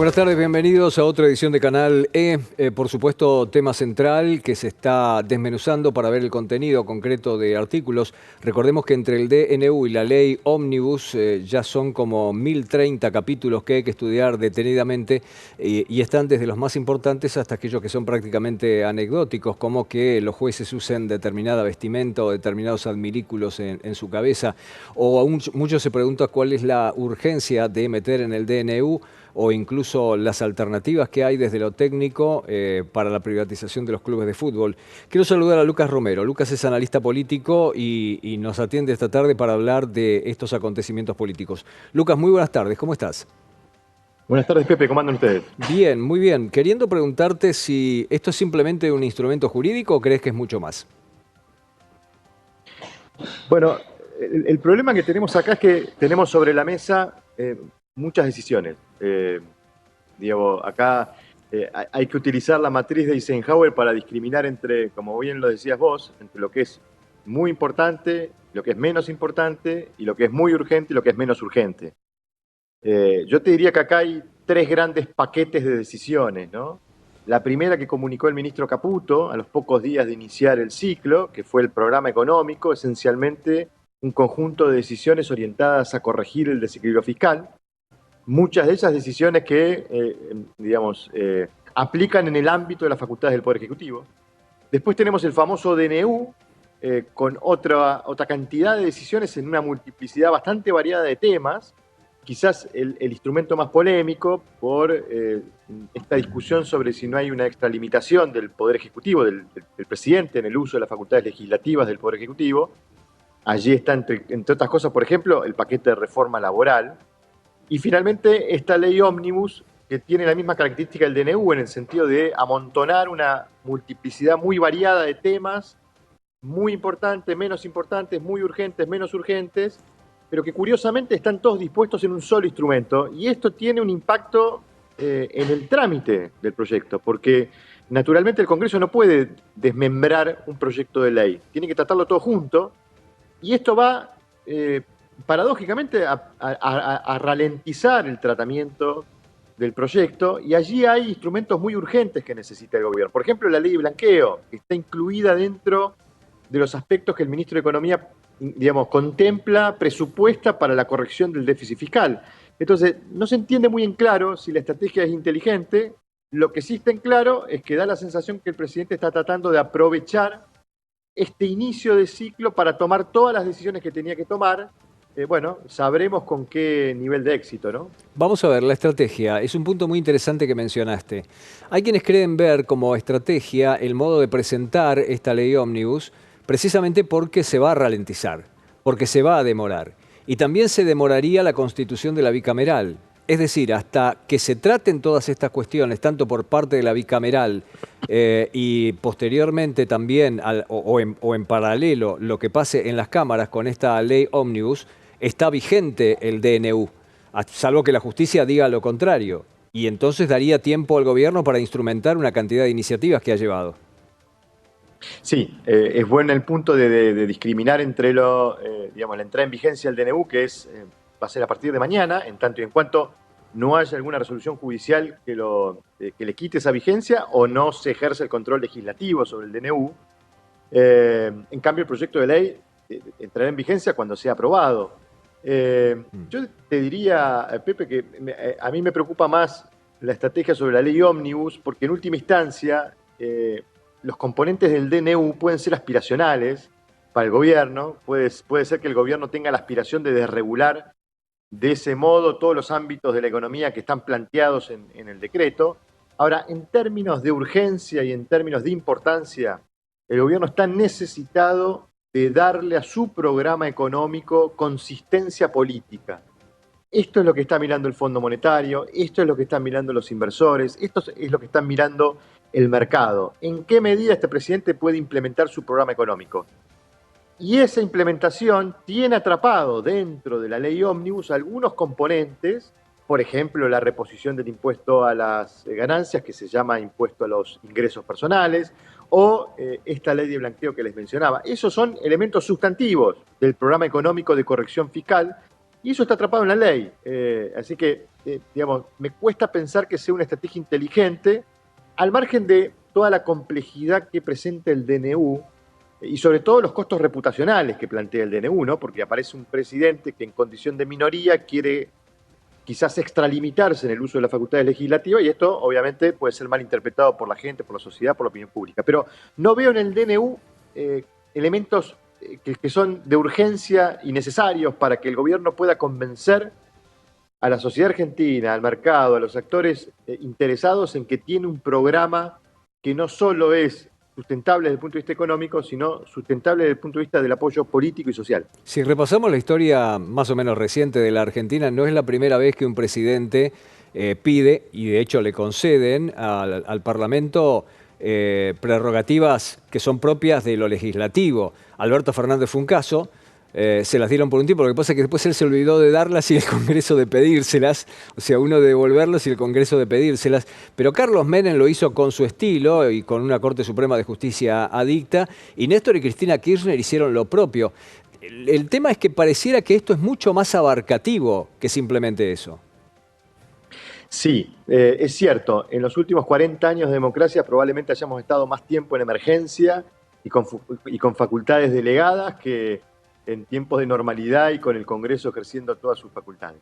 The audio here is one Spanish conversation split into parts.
Buenas tardes, bienvenidos a otra edición de Canal E. Por supuesto, tema central que se está desmenuzando para ver el contenido concreto de artículos. Recordemos que entre el DNU y la ley Ómnibus ya son como 1030 capítulos que hay que estudiar detenidamente y están desde los más importantes hasta aquellos que son prácticamente anecdóticos, como que los jueces usen determinada vestimenta o determinados adminículos en su cabeza. O aún muchos se preguntan cuál es la urgencia de meter en el DNU o incluso las alternativas que hay desde lo técnico para la privatización de los clubes de fútbol. Quiero saludar a Lucas Romero. Lucas es analista político y nos atiende esta tarde para hablar de estos acontecimientos políticos. Lucas, muy buenas tardes, ¿cómo estás? Buenas tardes, Pepe, ¿cómo andan ustedes? Bien, muy bien. Queriendo preguntarte si esto es simplemente un instrumento jurídico o crees que es mucho más. Bueno, el problema que tenemos acá es que tenemos sobre la mesa muchas decisiones. Diego, acá hay que utilizar la matriz de Eisenhower para discriminar entre, como bien lo decías vos, entre lo que es muy importante, lo que es menos importante, y lo que es muy urgente y lo que es menos urgente. Yo te diría que acá hay tres grandes paquetes de decisiones, ¿no? La primera que comunicó el ministro Caputo a los pocos días de iniciar el ciclo, que fue el programa económico, esencialmente un conjunto de decisiones orientadas a corregir el desequilibrio fiscal. Muchas de esas decisiones que, aplican en el ámbito de las facultades del Poder Ejecutivo. Después tenemos el famoso DNU, con otra cantidad de decisiones en una multiplicidad bastante variada de temas, quizás el instrumento más polémico por esta discusión sobre si no hay una extralimitación del Poder Ejecutivo, del presidente en el uso de las facultades legislativas del Poder Ejecutivo. Allí está, entre otras cosas, por ejemplo, el paquete de reforma laboral. Y finalmente esta ley Ómnibus, que tiene la misma característica del DNU en el sentido de amontonar una multiplicidad muy variada de temas, muy importantes, menos importantes, muy urgentes, menos urgentes, pero que curiosamente están todos dispuestos en un solo instrumento. Y esto tiene un impacto en el trámite del proyecto, porque naturalmente el Congreso no puede desmembrar un proyecto de ley, tiene que tratarlo todo junto, y esto va paradójicamente a ralentizar el tratamiento del proyecto, y allí hay instrumentos muy urgentes que necesita el gobierno. Por ejemplo, la ley de blanqueo, que está incluida dentro de los aspectos que el ministro de Economía, digamos, contempla, presupuesta para la corrección del déficit fiscal. Entonces, no se entiende muy en claro si la estrategia es inteligente. Lo que sí está en claro es que da la sensación que el presidente está tratando de aprovechar este inicio de ciclo para tomar todas las decisiones que tenía que tomar. Bueno, sabremos con qué nivel de éxito, ¿no? Vamos a ver, la estrategia es un punto muy interesante que mencionaste. Hay quienes creen ver como estrategia el modo de presentar esta ley ómnibus precisamente porque se va a ralentizar, porque se va a demorar. Y también se demoraría la constitución de la bicameral. Es decir, hasta que se traten todas estas cuestiones, tanto por parte de la bicameral y posteriormente también, o en paralelo, lo que pase en las cámaras con esta ley ómnibus, está vigente el DNU, salvo que la justicia diga lo contrario. Y entonces daría tiempo al gobierno para instrumentar una cantidad de iniciativas que ha llevado. Sí, es bueno el punto de discriminar entre la entrada en vigencia del DNU, que va a ser a partir de mañana, en tanto y en cuanto no haya alguna resolución judicial que le quite esa vigencia o no se ejerce el control legislativo sobre el DNU. En cambio, el proyecto de ley entrará en vigencia cuando sea aprobado. Yo te diría, Pepe, que a mí me preocupa más la estrategia sobre la ley Ómnibus, porque en última instancia los componentes del DNU pueden ser aspiracionales para el gobierno. Puede ser que el gobierno tenga la aspiración de desregular de ese modo todos los ámbitos de la economía que están planteados en el decreto. Ahora, en términos de urgencia y en términos de importancia, el gobierno está necesitado de darle a su programa económico consistencia política. Esto es lo que está mirando el Fondo Monetario, esto es lo que están mirando los inversores, esto es lo que están mirando el mercado. ¿En qué medida este presidente puede implementar su programa económico? Y esa implementación tiene atrapado dentro de la ley Ómnibus algunos componentes, por ejemplo, la reposición del impuesto a las ganancias, que se llama impuesto a los ingresos personales, o esta ley de blanqueo que les mencionaba. Esos son elementos sustantivos del programa económico de corrección fiscal Y eso está atrapado en la ley. Así que, digamos, me cuesta pensar que sea una estrategia inteligente, al margen de toda la complejidad que presenta el DNU y sobre todo los costos reputacionales que plantea el DNU, ¿no? Porque aparece un presidente que en condición de minoría quiere quizás extralimitarse en el uso de las facultades legislativas y esto obviamente puede ser mal interpretado por la gente, por la sociedad, por la opinión pública. Pero no veo en el DNU elementos que son de urgencia y necesarios para que el gobierno pueda convencer a la sociedad argentina, al mercado, a los actores interesados en que tiene un programa que no solo es sustentable desde el punto de vista económico, sino sustentable desde el punto de vista del apoyo político y social. Si repasamos la historia más o menos reciente de la Argentina, no es la primera vez que un presidente pide, y de hecho le conceden al Parlamento prerrogativas que son propias de lo legislativo. Alberto Fernández fue un caso. Se las dieron por un tiempo, lo que pasa es que después él se olvidó de darlas y el Congreso de pedírselas, o sea, uno de devolverlas y el Congreso de pedírselas, pero Carlos Menem lo hizo con su estilo y con una Corte Suprema de Justicia adicta, y Néstor y Cristina Kirchner hicieron lo propio. El tema es que pareciera que esto es mucho más abarcativo que simplemente eso. Sí, es cierto, en los últimos 40 años de democracia probablemente hayamos estado más tiempo en emergencia y con facultades delegadas que en tiempos de normalidad y con el Congreso ejerciendo todas sus facultades.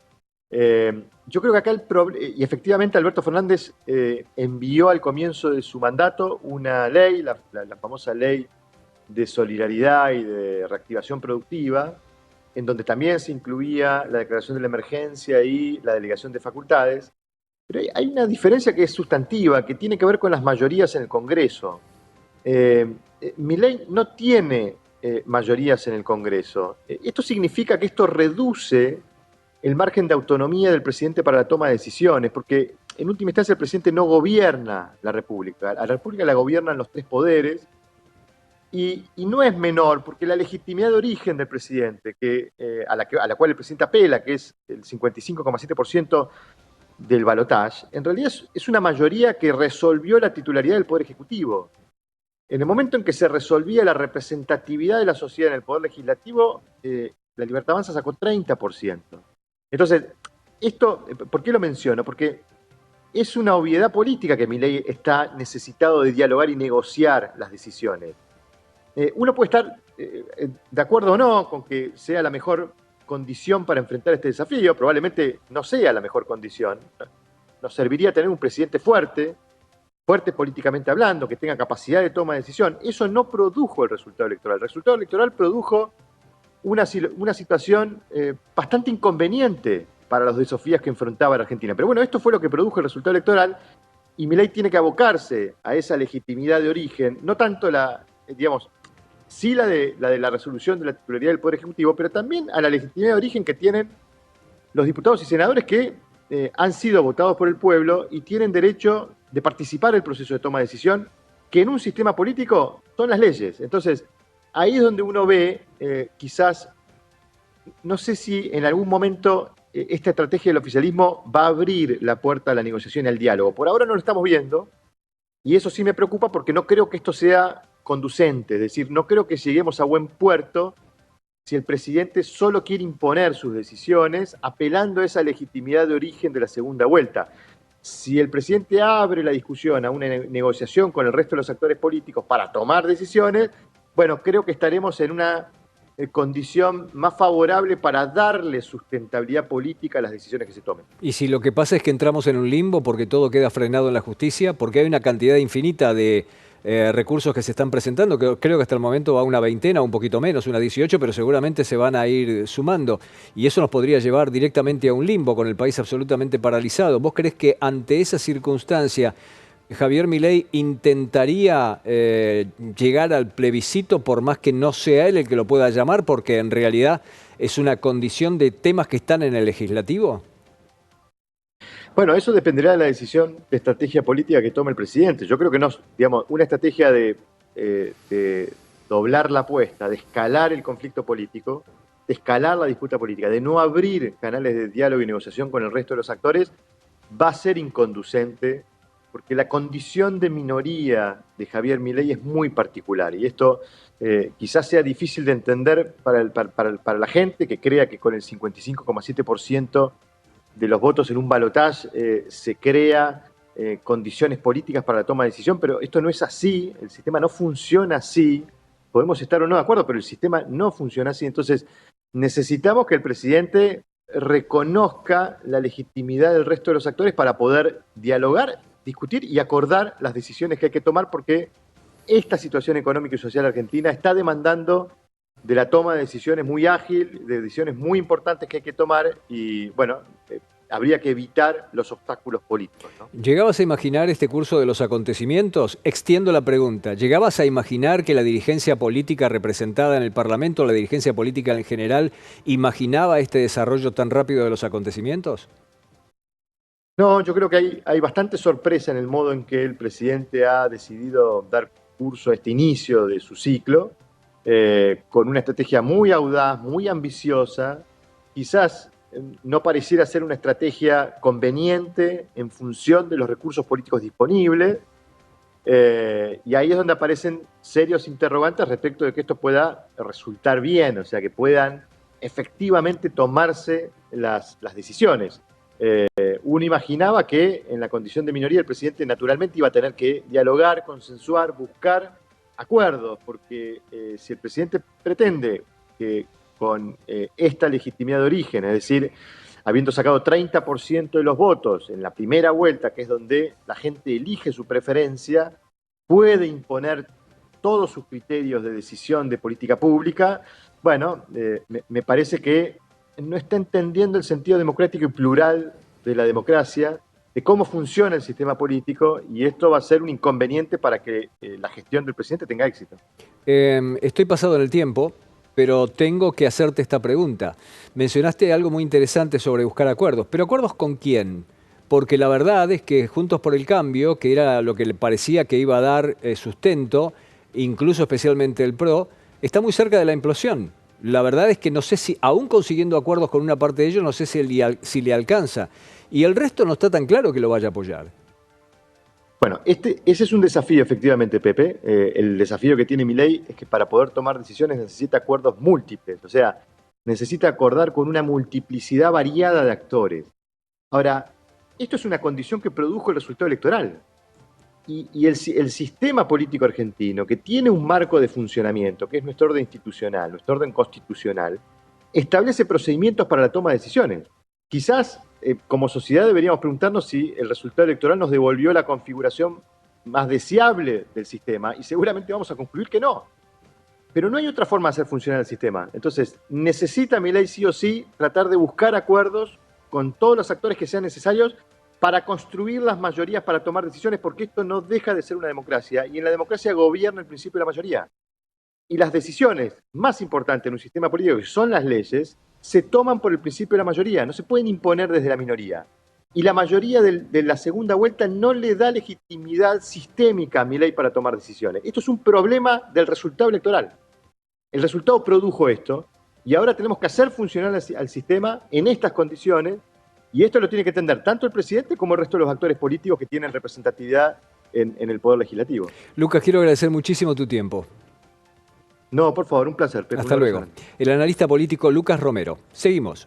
Yo creo que acá y efectivamente Alberto Fernández envió al comienzo de su mandato una ley, la famosa ley de solidaridad y de reactivación productiva, en donde también se incluía la declaración de la emergencia y la delegación de facultades. Pero hay una diferencia que es sustantiva, que tiene que ver con las mayorías en el Congreso. Milei no tiene mayorías en el Congreso. Esto significa que esto reduce el margen de autonomía del presidente para la toma de decisiones, porque en última instancia el presidente no gobierna la República. A la República la gobiernan los tres poderes y no es menor, porque la legitimidad de origen del presidente, a la cual el presidente apela, que es el 55,7% del balotaje, en realidad es una mayoría que resolvió la titularidad del Poder Ejecutivo. En el momento en que se resolvía la representatividad de la sociedad en el Poder Legislativo, la Libertad Avanza sacó 30%. Entonces, ¿por qué lo menciono? Porque es una obviedad política que Milei está necesitado de dialogar y negociar las decisiones. Uno puede estar de acuerdo o no con que sea la mejor condición para enfrentar este desafío, probablemente no sea la mejor condición. Nos serviría tener un presidente fuerte políticamente hablando, que tenga capacidad de toma de decisión. Eso no produjo el resultado electoral. El resultado electoral produjo una situación bastante inconveniente para los desafíos que enfrentaba la Argentina. Pero bueno, esto fue lo que produjo el resultado electoral y Milei tiene que abocarse a esa legitimidad de origen, no tanto sí la de la resolución de la titularidad del Poder Ejecutivo, pero también a la legitimidad de origen que tienen los diputados y senadores que han sido votados por el pueblo y tienen derecho de participar en el proceso de toma de decisión, que en un sistema político son las leyes. Entonces, ahí es donde uno ve, quizás, no sé si en algún momento esta estrategia del oficialismo va a abrir la puerta a la negociación y al diálogo. Por ahora no lo estamos viendo, y eso sí me preocupa porque no creo que esto sea conducente, es decir, no creo que lleguemos a buen puerto si el presidente solo quiere imponer sus decisiones apelando a esa legitimidad de origen de la segunda vuelta. Si el presidente abre la discusión a una negociación con el resto de los actores políticos para tomar decisiones, bueno, creo que estaremos en una condición más favorable para darle sustentabilidad política a las decisiones que se tomen. Y si lo que pasa es que entramos en un limbo porque todo queda frenado en la justicia, porque hay una cantidad infinita de recursos que se están presentando, que creo que hasta el momento va una veintena, un poquito menos, una 18, pero seguramente se van a ir sumando. Y eso nos podría llevar directamente a un limbo con el país absolutamente paralizado. ¿Vos creés que ante esa circunstancia Javier Milei intentaría llegar al plebiscito por más que no sea él el que lo pueda llamar, porque en realidad es una condición de temas que están en el legislativo? Bueno, eso dependerá de la decisión de estrategia política que tome el presidente. Yo creo que no, digamos, una estrategia de doblar la apuesta, de escalar el conflicto político, de escalar la disputa política, de no abrir canales de diálogo y negociación con el resto de los actores, va a ser inconducente porque la condición de minoría de Javier Milei es muy particular y esto quizás sea difícil de entender para la gente que crea que con el 55,7% de los votos en un balotaje se crea condiciones políticas para la toma de decisión, pero esto no es así, el sistema no funciona así, podemos estar o no de acuerdo, pero el sistema no funciona así, entonces necesitamos que el presidente reconozca la legitimidad del resto de los actores para poder dialogar, discutir y acordar las decisiones que hay que tomar, porque esta situación económica y social argentina está demandando de la toma de decisiones muy ágil, de decisiones muy importantes que hay que tomar y, bueno, habría que evitar los obstáculos políticos, ¿no? ¿Llegabas a imaginar este curso de los acontecimientos? Extiendo la pregunta. ¿Llegabas a imaginar que la dirigencia política representada en el Parlamento, la dirigencia política en general, imaginaba este desarrollo tan rápido de los acontecimientos? No, yo creo que hay bastante sorpresa en el modo en que el presidente ha decidido dar curso a este inicio de su ciclo, con una estrategia muy audaz, muy ambiciosa, quizás no pareciera ser una estrategia conveniente en función de los recursos políticos disponibles, y ahí es donde aparecen serios interrogantes respecto de que esto pueda resultar bien, o sea, que puedan efectivamente tomarse las decisiones. Uno imaginaba que en la condición de minoría el presidente naturalmente iba a tener que dialogar, consensuar, buscar acuerdos, porque si el presidente pretende que con esta legitimidad de origen, es decir, habiendo sacado 30% de los votos en la primera vuelta, que es donde la gente elige su preferencia, puede imponer todos sus criterios de decisión de política pública, bueno, me parece que no está entendiendo el sentido democrático y plural de la democracia, de cómo funciona el sistema político, y esto va a ser un inconveniente para que la gestión del presidente tenga éxito. Estoy pasado en el tiempo, pero tengo que hacerte esta pregunta. Mencionaste algo muy interesante sobre buscar acuerdos, pero ¿acuerdos con quién? Porque la verdad es que Juntos por el Cambio, que era lo que le parecía que iba a dar sustento, incluso especialmente el PRO, está muy cerca de la implosión. La verdad es que no sé si, aún consiguiendo acuerdos con una parte de ellos, no sé si le alcanza. Y el resto no está tan claro que lo vaya a apoyar. Bueno, ese es un desafío, efectivamente, Pepe. El desafío que tiene Milei es que para poder tomar decisiones necesita acuerdos múltiples, o sea, necesita acordar con una multiplicidad variada de actores. Ahora, esto es una condición que produjo el resultado electoral. Y el sistema político argentino, que tiene un marco de funcionamiento, que es nuestro orden institucional, nuestro orden constitucional, establece procedimientos para la toma de decisiones. Quizás como sociedad deberíamos preguntarnos si el resultado electoral nos devolvió la configuración más deseable del sistema, y seguramente vamos a concluir que no. Pero no hay otra forma de hacer funcionar el sistema. Entonces, necesita Milei sí o sí tratar de buscar acuerdos con todos los actores que sean necesarios para construir las mayorías para tomar decisiones, porque esto no deja de ser una democracia, y en la democracia gobierna el principio de la mayoría. Y las decisiones más importantes en un sistema político, que son las leyes, se toman por el principio de la mayoría, no se pueden imponer desde la minoría. Y la mayoría de la segunda vuelta no le da legitimidad sistémica a Milei para tomar decisiones. Esto es un problema del resultado electoral. El resultado produjo esto, y ahora tenemos que hacer funcionar al sistema en estas condiciones, y esto lo tiene que entender tanto el presidente como el resto de los actores políticos que tienen representatividad en el Poder Legislativo. Lucas, quiero agradecer muchísimo tu tiempo. No, por favor, un placer, Pepe. Hasta luego. El analista político Lucas Romero. Seguimos.